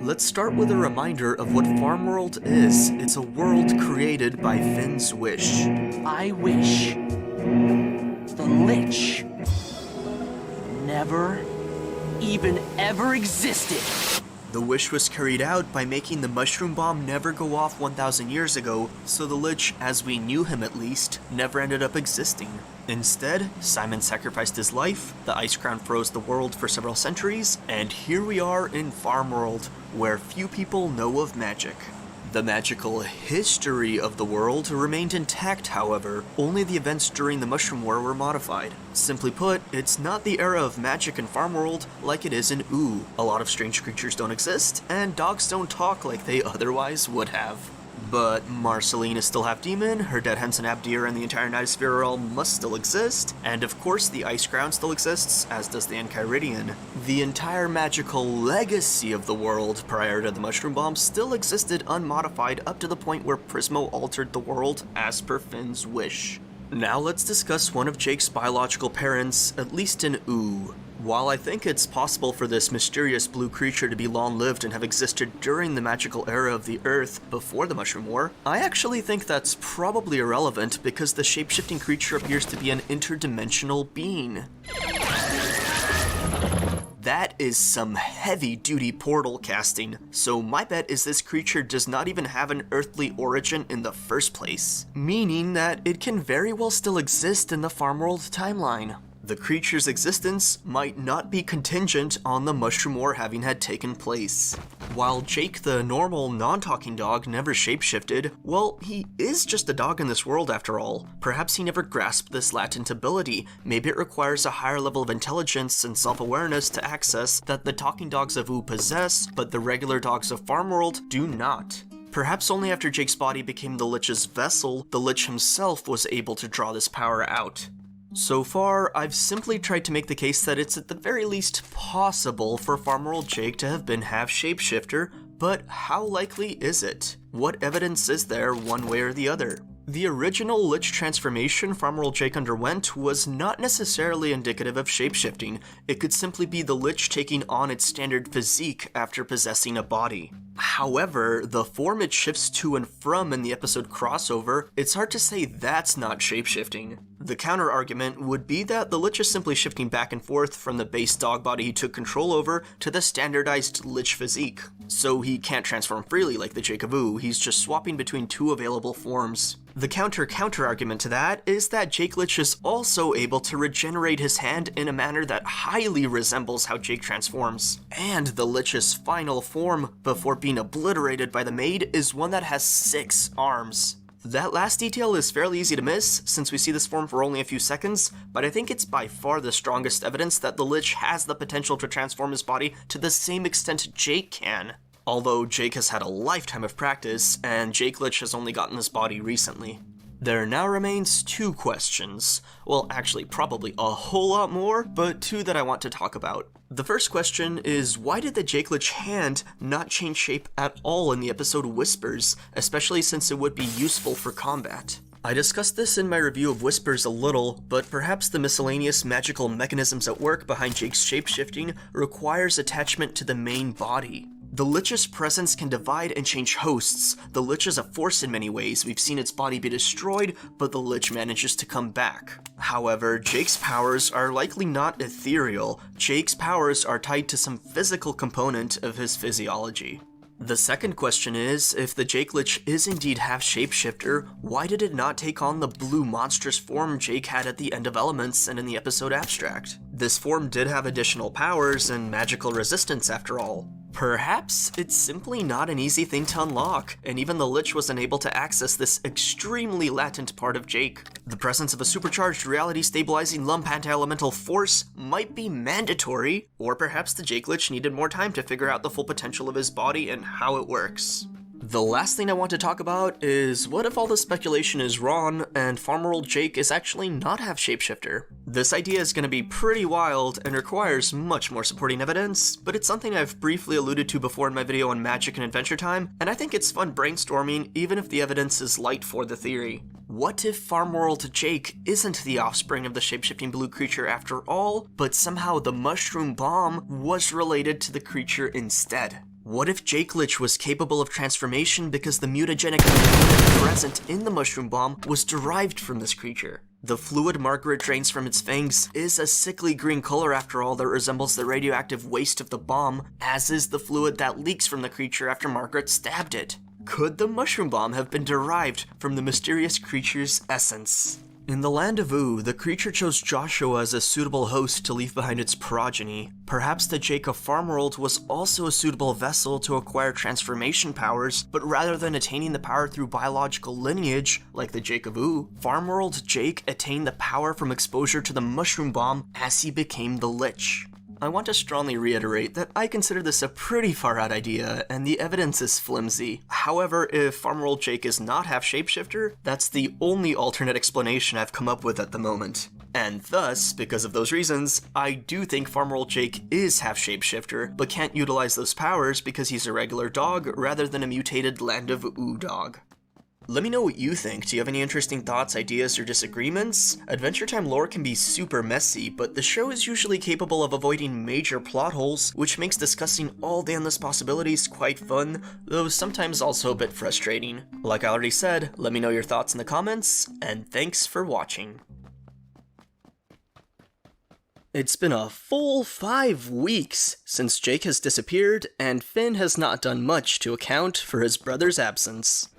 Let's start with a reminder of what Farmworld is. It's a world created by Finn's wish. I wish the Lich never even ever existed. The wish was carried out by making the mushroom bomb never go off 1,000 years ago, so the Lich, as we knew him at least, never ended up existing. Instead, Simon sacrificed his life, the Ice Crown froze the world for several centuries, and here we are in Farmworld, where few people know of magic. The magical history of the world remained intact, however. Only the events during the Mushroom War were modified. Simply put, it's not the era of magic in Farmworld like it is in Ooh. A lot of strange creatures don't exist, and dogs don't talk like they otherwise would have. But Marceline is still half demon, her dead hens and Abdir and the entire Nightosphere realm must still exist, and of course the Ice Crown still exists, as does the Enchiridion. The entire magical legacy of the world prior to the Mushroom Bomb still existed unmodified up to the point where Prismo altered the world as per Finn's wish. Now let's discuss one of Jake's biological parents, at least in Ooh. While I think it's possible for this mysterious blue creature to be long-lived and have existed during the magical era of the Earth before the Mushroom War, I actually think that's probably irrelevant because the shape-shifting creature appears to be an interdimensional being. That is some heavy-duty portal casting, so my bet is this creature does not even have an earthly origin in the first place, meaning that it can very well still exist in the Farmworld timeline. The creature's existence might not be contingent on the Mushroom War having had taken place. While Jake the normal, non-talking dog never shapeshifted, well, he is just a dog in this world after all. Perhaps he never grasped this latent ability. Maybe it requires a higher level of intelligence and self-awareness to access that the talking dogs of Ooh possess, but the regular dogs of Farmworld do not. Perhaps only after Jake's body became the Lich's vessel, the Lich himself was able to draw this power out. So far, I've simply tried to make the case that it's at the very least possible for Farmworld Jake to have been half shapeshifter, but how likely is it? What evidence is there one way or the other? The original Lich transformation Farmworld Jake underwent was not necessarily indicative of shapeshifting. It could simply be the Lich taking on its standard physique after possessing a body. However, the form it shifts to and from in the episode crossover, it's hard to say that's not shapeshifting. The counter-argument would be that the Lich is simply shifting back and forth from the base dog body he took control over to the standardized Lich physique. So he can't transform freely like the Jake of Ooh, he's just swapping between two available forms. The counter-argument to that is that Jake Lich is also able to regenerate his hand in a manner that highly resembles how Jake transforms. And the Lich's final form, before being obliterated by the maid, is one that has 6 arms. That last detail is fairly easy to miss, since we see this form for only a few seconds, but I think it's by far the strongest evidence that the Lich has the potential to transform his body to the same extent Jake can. Although Jake has had a lifetime of practice, and Jake Lich has only gotten this body recently. There now remains 2 questions. Well, actually, probably a whole lot more, but 2 that I want to talk about. The first question is, why did the Jake Lich hand not change shape at all in the episode Whispers, especially since it would be useful for combat? I discussed this in my review of Whispers a little, but perhaps the miscellaneous magical mechanisms at work behind Jake's shapeshifting requires attachment to the main body. The Lich's presence can divide and change hosts. The Lich is a force in many ways. We've seen its body be destroyed, but the Lich manages to come back. However, Jake's powers are likely not ethereal. Jake's powers are tied to some physical component of his physiology. The second question is, if the Jake Lich is indeed half shapeshifter, why did it not take on the blue monstrous form Jake had at the end of Elements and in the episode Abstract? This form did have additional powers and magical resistance after all. Perhaps it's simply not an easy thing to unlock, and even the Lich was unable to access this extremely latent part of Jake. The presence of a supercharged reality-stabilizing lump anti-elemental force might be mandatory, or perhaps the Jake Lich needed more time to figure out the full potential of his body and how it works. The last thing I want to talk about is, what if all the speculation is wrong and Farmworld Jake is actually not half shapeshifter? This idea is going to be pretty wild and requires much more supporting evidence, but it's something I've briefly alluded to before in my video on Magic and Adventure Time, and I think it's fun brainstorming even if the evidence is light for the theory. What if Farmworld Jake isn't the offspring of the shapeshifting blue creature after all, but somehow the mushroom bomb was related to the creature instead? What if Jake Lich was capable of transformation because the mutagenic component present in the mushroom bomb was derived from this creature? The fluid Margaret drains from its fangs is a sickly green color after all that resembles the radioactive waste of the bomb, as is the fluid that leaks from the creature after Margaret stabbed it. Could the mushroom bomb have been derived from the mysterious creature's essence? In the land of Ooh, the creature chose Joshua as a suitable host to leave behind its progeny. Perhaps the Jake of Farmworld was also a suitable vessel to acquire transformation powers, but rather than attaining the power through biological lineage, like the Jake of Ooh, Farmworld Jake attained the power from exposure to the mushroom bomb as he became the Lich. I want to strongly reiterate that I consider this a pretty far-out idea, and the evidence is flimsy. However, if Farmworld Jake is not half shapeshifter, that's the only alternate explanation I've come up with at the moment. And thus, because of those reasons, I do think Farmworld Jake is half shapeshifter, but can't utilize those powers because he's a regular dog rather than a mutated Land of Ooh dog. Let me know what you think. Do you have any interesting thoughts, ideas, or disagreements? Adventure Time lore can be super messy, but the show is usually capable of avoiding major plot holes, which makes discussing all the endless possibilities quite fun, though sometimes also a bit frustrating. Like I already said, let me know your thoughts in the comments, and thanks for watching. It's been a full 5 weeks since Jake has disappeared, and Finn has not done much to account for his brother's absence.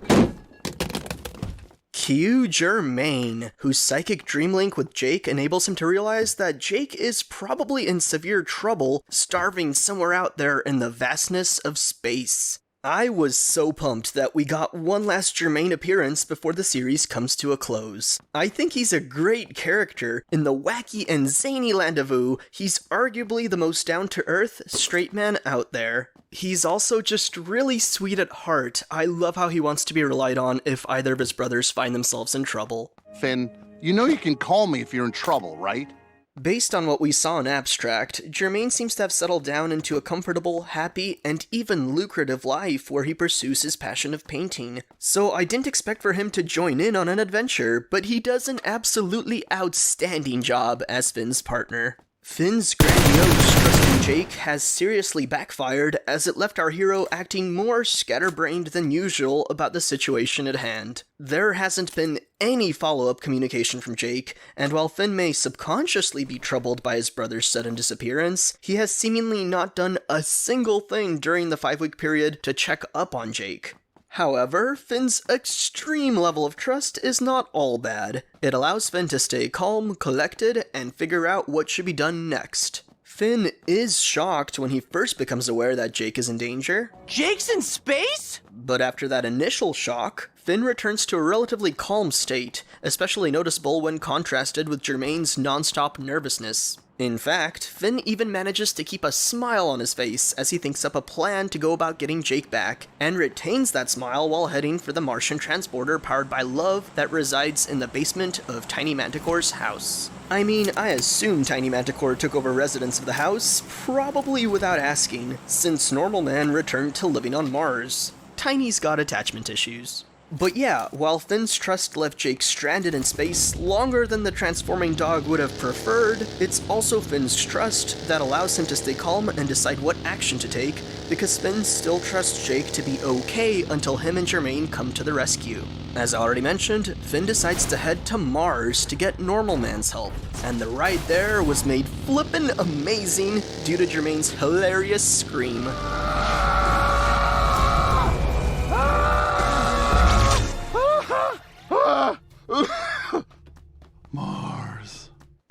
Cue Germain, whose psychic dream link with Jake enables him to realize that Jake is probably in severe trouble, starving somewhere out there in the vastness of space. I was so pumped that we got one last Germain appearance before the series comes to a close. I think he's a great character. In the wacky and zany land of Ooh, he's arguably the most down-to-earth straight man out there. He's also just really sweet at heart. I love how he wants to be relied on if either of his brothers find themselves in trouble. Finn, you know you can call me if you're in trouble, right? Based on what we saw in Abstract, Germain seems to have settled down into a comfortable, happy, and even lucrative life where he pursues his passion of painting. So I didn't expect for him to join in on an adventure, but he does an absolutely outstanding job as Finn's partner. Finn's grandiose trust in Jake has seriously backfired as it left our hero acting more scatterbrained than usual about the situation at hand. There hasn't been any follow-up communication from Jake, and while Finn may subconsciously be troubled by his brother's sudden disappearance, he has seemingly not done a single thing during the 5-week period to check up on Jake. However, Finn's extreme level of trust is not all bad. It allows Finn to stay calm, collected, and figure out what should be done next. Finn is shocked when he first becomes aware that Jake is in danger. Jake's in space? But after that initial shock, Finn returns to a relatively calm state, especially noticeable when contrasted with Germain's non-stop nervousness. In fact, Finn even manages to keep a smile on his face as he thinks up a plan to go about getting Jake back, and retains that smile while heading for the Martian transporter powered by love that resides in the basement of Tiny Manticore's house. I mean, I assume Tiny Manticore took over residence of the house, probably without asking, since Normal Man returned to living on Mars. Tiny's got attachment issues. But yeah, while Finn's trust left Jake stranded in space longer than the transforming dog would have preferred, it's also Finn's trust that allows him to stay calm and decide what action to take, because Finn still trusts Jake to be okay until him and Germain come to the rescue. As I already mentioned, Finn decides to head to Mars to get Normal Man's help, and the ride there was made flippin' amazing due to Germain's hilarious scream.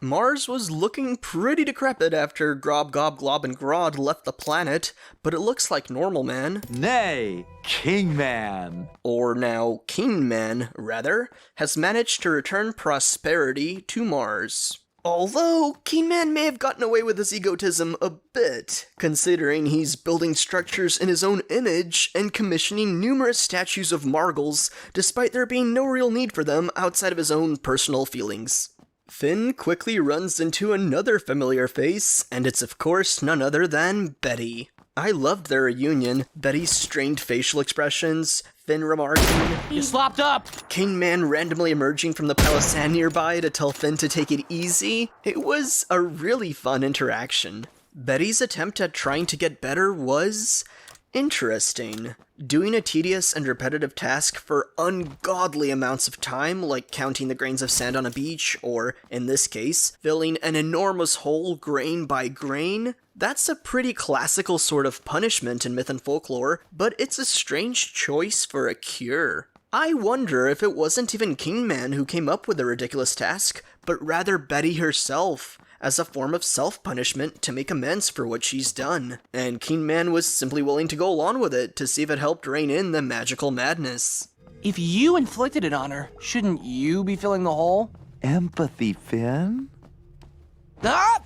Mars was looking pretty decrepit after Grob, Gob, Glob, and Grodd left the planet, but it looks like Normal Man, nay, King Man, or now King Man, rather, has managed to return prosperity to Mars. Although, King Man may have gotten away with his egotism a bit, considering he's building structures in his own image and commissioning numerous statues of Margles, despite there being no real need for them outside of his own personal feelings. Finn quickly runs into another familiar face, and it's of course none other than Betty. I loved their reunion, Betty's strained facial expressions, Finn remarking, You slopped up! King Man randomly emerging from the pile of sand nearby to tell Finn to take it easy. It was a really fun interaction. Betty's attempt at trying to get better was Interesting. Doing a tedious and repetitive task for ungodly amounts of time, like counting the grains of sand on a beach, or, in this case, filling an enormous hole grain by grain, that's a pretty classical sort of punishment in myth and folklore, but it's a strange choice for a cure. I wonder if it wasn't even Kingman who came up with the ridiculous task, but rather Betty herself, as a form of self-punishment to make amends for what she's done. And Kingman was simply willing to go along with it to see if it helped rein in the magical madness. If you inflicted it on her, shouldn't you be filling the hole? Empathy, Finn? Ah!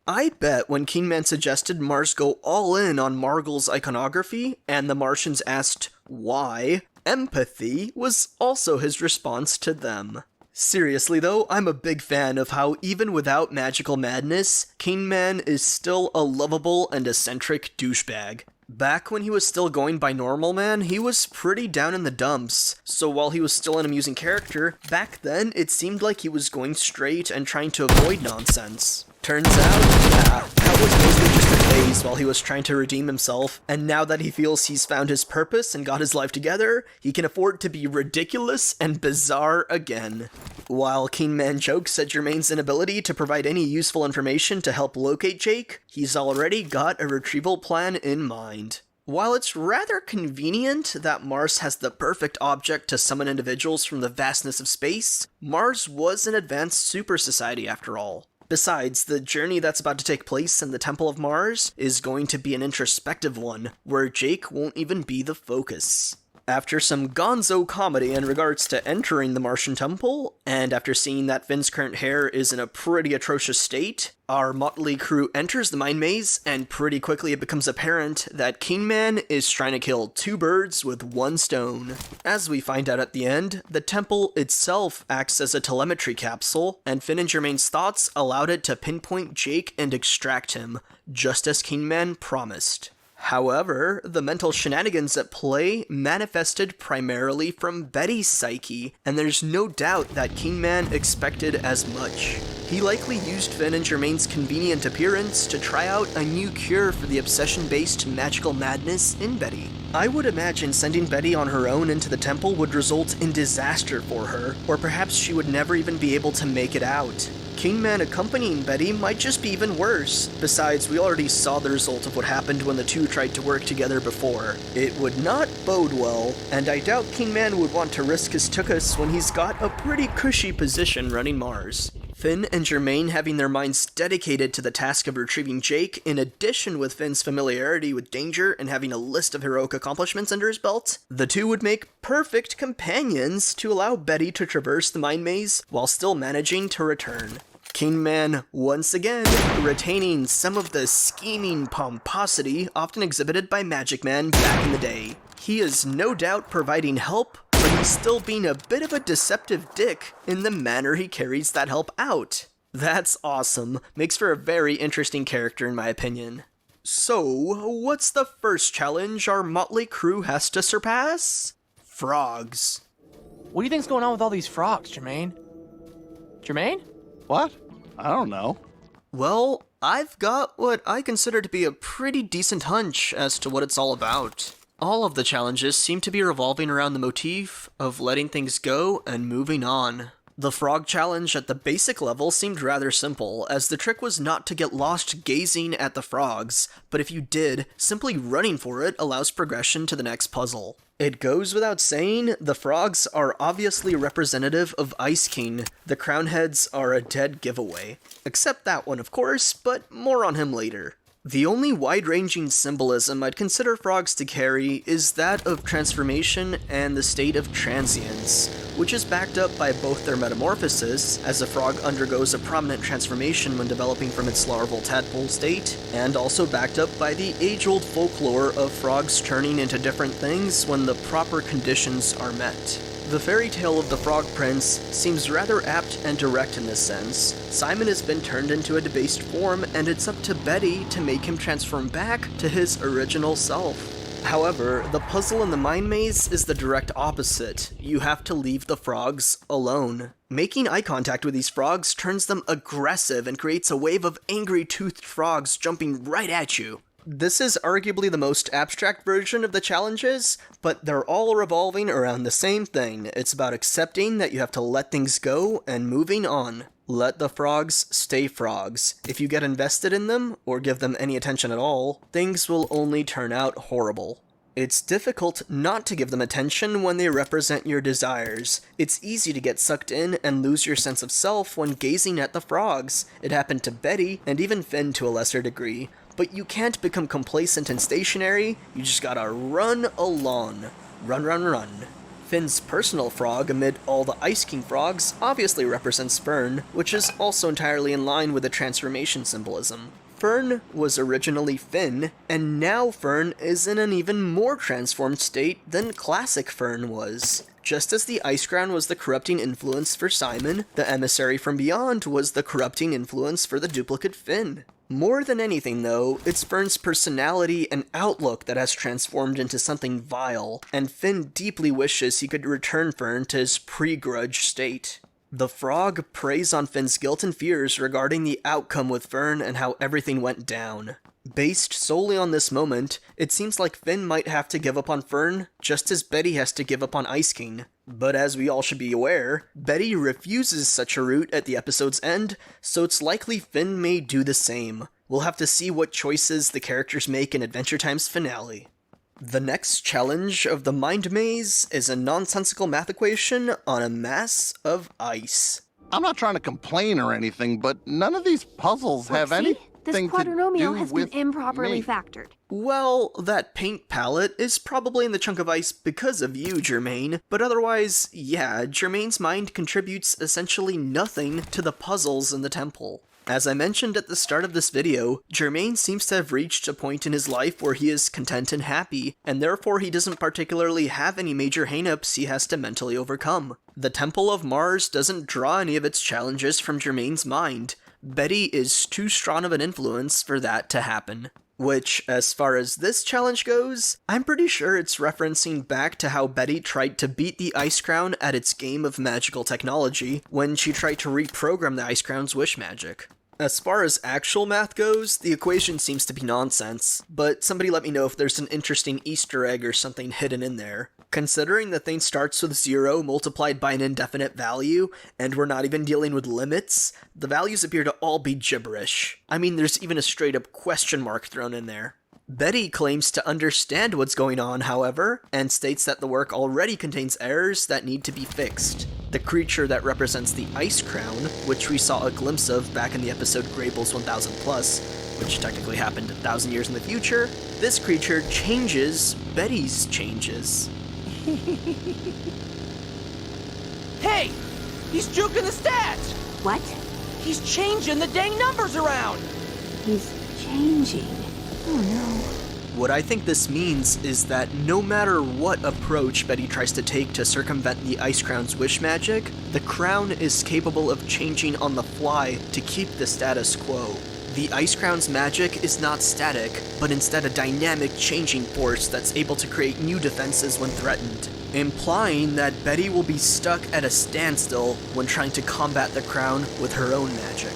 I bet when Kingman suggested Mars go all in on Margle's iconography, and the Martians asked why, empathy was also his response to them. Seriously though, I'm a big fan of how even without magical madness, Kingman is still a lovable and eccentric douchebag. Back when he was still going by Normal Man, he was pretty down in the dumps, so while he was still an amusing character, back then it seemed like he was going straight and trying to avoid nonsense. Turns out, that was mostly just a phase while he was trying to redeem himself, and now that he feels he's found his purpose and got his life together, he can afford to be ridiculous and bizarre again. While Kingman jokes at Jermaine's inability to provide any useful information to help locate Jake, he's already got a retrieval plan in mind. While it's rather convenient that Mars has the perfect object to summon individuals from the vastness of space, Mars was an advanced super society after all. Besides, the journey that's about to take place in the Temple of Mars is going to be an introspective one, where Jake won't even be the focus. After some gonzo comedy in regards to entering the Martian temple, and after seeing that Finn's current hair is in a pretty atrocious state, our motley crew enters the mine maze, and pretty quickly it becomes apparent that Kingman is trying to kill two birds with one stone. As we find out at the end, the temple itself acts as a telemetry capsule, and Finn and Jermaine's thoughts allowed it to pinpoint Jake and extract him, just as Kingman promised. However, the mental shenanigans at play manifested primarily from Betty's psyche, and there's no doubt that Kingman expected as much. He likely used Finn and Jermaine's convenient appearance to try out a new cure for the obsession-based magical madness in Betty. I would imagine sending Betty on her own into the temple would result in disaster for her, or perhaps she would never even be able to make it out. Kingman accompanying Betty might just be even worse. Besides, we already saw the result of what happened when the two tried to work together before. It would not bode well, and I doubt Kingman would want to risk his tuchus when he's got a pretty cushy position running Mars. Finn and Jermaine having their minds dedicated to the task of retrieving Jake, in addition with Finn's familiarity with danger and having a list of heroic accomplishments under his belt, the two would make perfect companions to allow Betty to traverse the mine maze while still managing to return. Kingman, once again, retaining some of the scheming pomposity often exhibited by Magic Man back in the day. He is no doubt providing help, but he's still being a bit of a deceptive dick in the manner he carries that help out. That's awesome. Makes for a very interesting character in my opinion. So, what's the first challenge our motley crew has to surpass? Frogs. What do you think's going on with all these frogs, Jermaine? Jermaine? What? I don't know. Well, I've got what I consider to be a pretty decent hunch as to what it's all about. All of the challenges seem to be revolving around the motif of letting things go and moving on. The frog challenge at the basic level seemed rather simple, as the trick was not to get lost gazing at the frogs, but if you did, simply running for it allows progression to the next puzzle. It goes without saying, the frogs are obviously representative of Ice King. The crown heads are a dead giveaway. Except that one, of course, but more on him later. The only wide-ranging symbolism I'd consider frogs to carry is that of transformation and the state of transience, which is backed up by both their metamorphosis, as a frog undergoes a prominent transformation when developing from its larval tadpole state, and also backed up by the age-old folklore of frogs turning into different things when the proper conditions are met. The fairy tale of the Frog Prince seems rather apt and direct in this sense. Simon has been turned into a debased form, and it's up to Betty to make him transform back to his original self. However, the puzzle in the mine maze is the direct opposite. You have to leave the frogs alone. Making eye contact with these frogs turns them aggressive and creates a wave of angry toothed frogs jumping right at you. This is arguably the most abstract version of the challenges, but they're all revolving around the same thing. It's about accepting that you have to let things go and moving on. Let the frogs stay frogs. If you get invested in them, or give them any attention at all, things will only turn out horrible. It's difficult not to give them attention when they represent your desires. It's easy to get sucked in and lose your sense of self when gazing at the frogs. It happened to Betty, and even Finn to a lesser degree. But you can't become complacent and stationary, you just gotta run along. Run, run, run. Finn's personal frog amid all the Ice King frogs obviously represents Fern, which is also entirely in line with the transformation symbolism. Fern was originally Finn, and now Fern is in an even more transformed state than classic Fern was. Just as the Ice Crown was the corrupting influence for Simon, the emissary from beyond was the corrupting influence for the duplicate Finn. More than anything, though, it's Fern's personality and outlook that has transformed into something vile, and Finn deeply wishes he could return Fern to his pre-grudge state. The frog preys on Finn's guilt and fears regarding the outcome with Fern and how everything went down. Based solely on this moment, it seems like Finn might have to give up on Fern, just as Betty has to give up on Ice King. But as we all should be aware, Betty refuses such a route at the episode's end, so it's likely Finn may do the same. We'll have to see what choices the characters make in Adventure Time's finale. The next challenge of the Mind Maze is a nonsensical math equation on a mass of ice. I'm not trying to complain or anything, but none of these puzzles have anything this to do quadrinomial has been with improperly me. factored. Well, that paint palette is probably in the chunk of ice because of you, Jermaine, but otherwise, yeah, Jermaine's mind contributes essentially nothing to the puzzles in the temple. As I mentioned at the start of this video, Jermaine seems to have reached a point in his life where he is content and happy, and therefore he doesn't particularly have any major hangups he has to mentally overcome. The Temple of Mars doesn't draw any of its challenges from Jermaine's mind. Betty is too strong of an influence for that to happen. Which, as far as this challenge goes, I'm pretty sure it's referencing back to how Betty tried to beat the Ice Crown at its game of magical technology when she tried to reprogram the Ice Crown's wish magic. As far as actual math goes, the equation seems to be nonsense, but somebody let me know if there's an interesting Easter egg or something hidden in there. Considering the thing starts with 0 multiplied by an indefinite value, and we're not even dealing with limits, the values appear to all be gibberish. I mean, there's even a straight-up question mark thrown in there. Betty claims to understand what's going on, however, and states that the work already contains errors that need to be fixed. The creature that represents the Ice Crown, which we saw a glimpse of back in the episode Grable's 1000 Plus, which technically happened 1,000 years in the future, this creature changes Betty's changes. Hey! He's juking the stats! What? He's changing the dang numbers around! He's changing. Oh no. What I think this means is that no matter what approach Betty tries to take to circumvent the Ice Crown's wish magic, the crown is capable of changing on the fly to keep the status quo. The Ice Crown's magic is not static, but instead a dynamic changing force that's able to create new defenses when threatened, implying that Betty will be stuck at a standstill when trying to combat the crown with her own magic.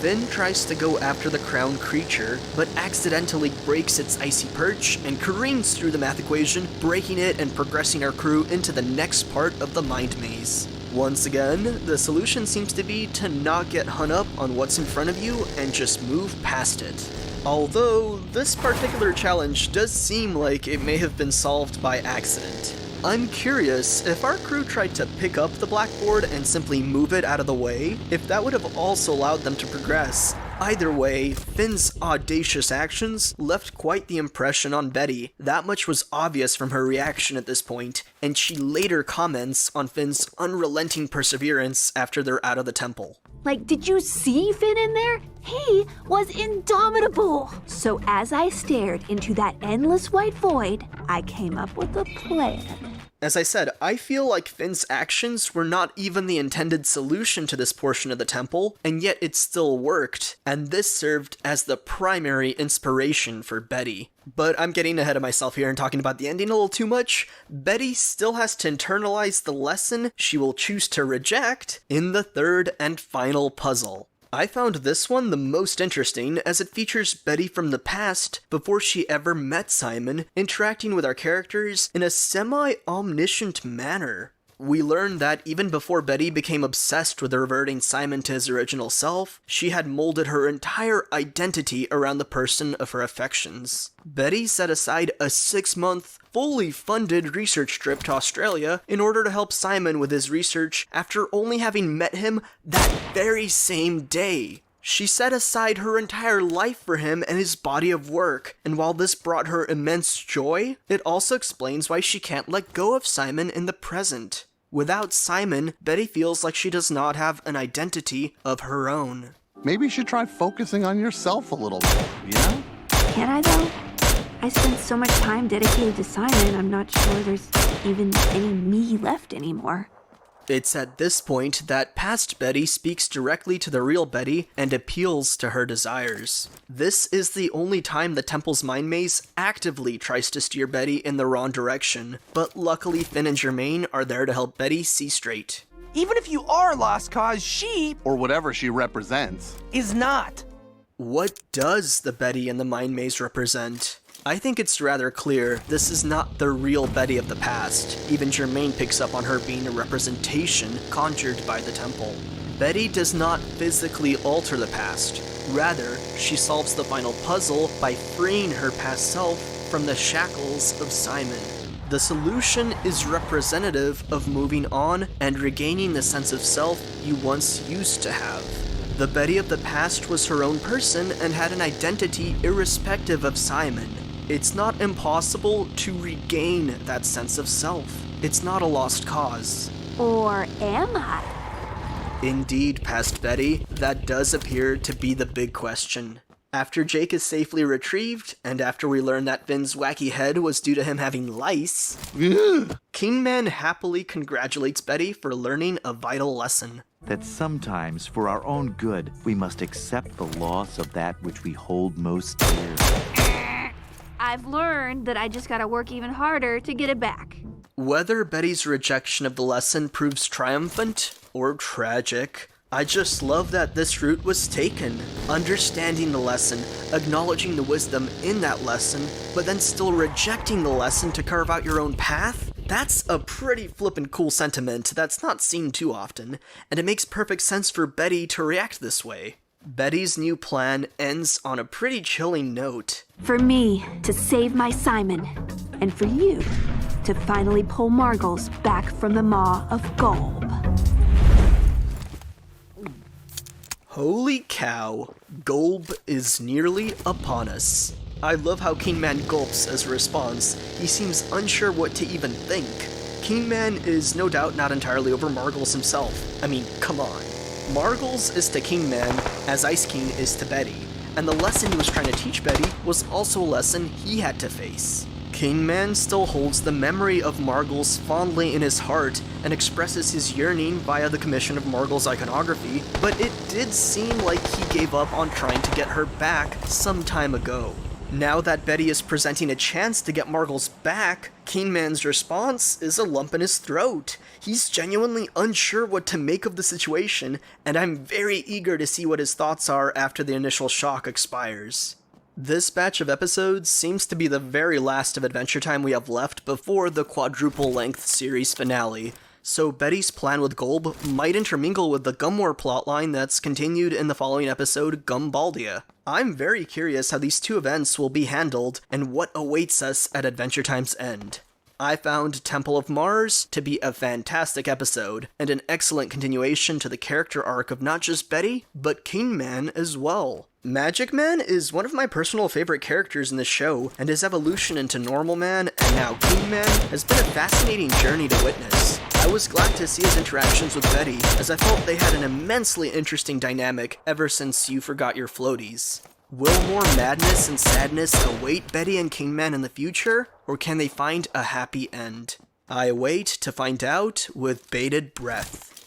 Finn tries to go after the crown creature, but accidentally breaks its icy perch and careens through the math equation, breaking it and progressing our crew into the next part of the mind maze. Once again, the solution seems to be to not get hung up on what's in front of you and just move past it. Although, this particular challenge does seem like it may have been solved by accident. I'm curious, if our crew tried to pick up the blackboard and simply move it out of the way, if that would have also allowed them to progress. Either way, Finn's audacious actions left quite the impression on Betty. That much was obvious from her reaction at this point, and she later comments on Finn's unrelenting perseverance after they're out of the temple. Like, did you see Finn in there? He was indomitable. So as I stared into that endless white void, I came up with a plan. As I said, I feel like Finn's actions were not even the intended solution to this portion of the temple, and yet it still worked, and this served as the primary inspiration for Betty. But I'm getting ahead of myself here and talking about the ending a little too much. Betty still has to internalize the lesson she will choose to reject in the third and final puzzle. I found this one the most interesting as it features Betty from the past before she ever met Simon, interacting with our characters in a semi-omniscient manner. We learn that even before Betty became obsessed with reverting Simon to his original self, she had molded her entire identity around the person of her affections. Betty set aside a 6-month, fully funded research trip to Australia in order to help Simon with his research after only having met him that very same day. She set aside her entire life for him and his body of work, and while this brought her immense joy, it also explains why she can't let go of Simon in the present. Without Simon, Betty feels like she does not have an identity of her own. Maybe you should try focusing on yourself a little bit, you know? Can I, though? I spent so much time dedicated to Simon, I'm not sure there's even any me left anymore. It's at this point that past Betty speaks directly to the real Betty and appeals to her desires. This is the only time the Temple's mind maze actively tries to steer Betty in the wrong direction, but luckily Finn and Jermaine are there to help Betty see straight. Even if you are lost cause, she Or whatever she represents. is not. What does the Betty in the mind maze represent? I think it's rather clear this is not the real Betty of the past. Even Jermaine picks up on her being a representation conjured by the Temple. Betty does not physically alter the past. Rather, she solves the final puzzle by freeing her past self from the shackles of Simon. The solution is representative of moving on and regaining the sense of self you once used to have. The Betty of the past was her own person and had an identity irrespective of Simon. It's not impossible to regain that sense of self. It's not a lost cause. Or am I? Indeed, past Betty, that does appear to be the big question. After Jake is safely retrieved, and after we learn that Finn's wacky head was due to him having lice, Kingman happily congratulates Betty for learning a vital lesson. That sometimes, for our own good, we must accept the loss of that which we hold most dear. I've learned that I just gotta work even harder to get it back. Whether Betty's rejection of the lesson proves triumphant or tragic, I just love that this route was taken. Understanding the lesson, acknowledging the wisdom in that lesson, but then still rejecting the lesson to carve out your own path? That's a pretty flippin' cool sentiment that's not seen too often, and it makes perfect sense for Betty to react this way. Betty's new plan ends on a pretty chilling note. For me to save my Simon, and for you to finally pull Margles back from the maw of Golb. Holy cow, Golb is nearly upon us. I love how Kingman gulps as a response. He seems unsure what to even think. Kingman is no doubt not entirely over Margles himself. I mean, come on. Margles is to Kingman as Ice King is to Betty, and the lesson he was trying to teach Betty was also a lesson he had to face. Kingman still holds the memory of Margles fondly in his heart and expresses his yearning via the commission of Margles iconography, but it did seem like he gave up on trying to get her back some time ago. Now that Betty is presenting a chance to get Margles back, Kingman's response is a lump in his throat. He's genuinely unsure what to make of the situation, and I'm very eager to see what his thoughts are after the initial shock expires. This batch of episodes seems to be the very last of Adventure Time we have left before the quadruple-length series finale, so Betty's plan with Golb might intermingle with the Gumwar plotline that's continued in the following episode, Gumbaldia. I'm very curious how these two events will be handled and what awaits us at Adventure Time's end. I found Temple of Mars to be a fantastic episode, and an excellent continuation to the character arc of not just Betty, but Kingman as well. Magic Man is one of my personal favorite characters in the show, and his evolution into Normal Man and now Kingman has been a fascinating journey to witness. I was glad to see his interactions with Betty, as I felt they had an immensely interesting dynamic ever since you forgot your floaties. Will more madness and sadness await Betty and Kingman in the future, or can they find a happy end? I wait to find out with bated breath.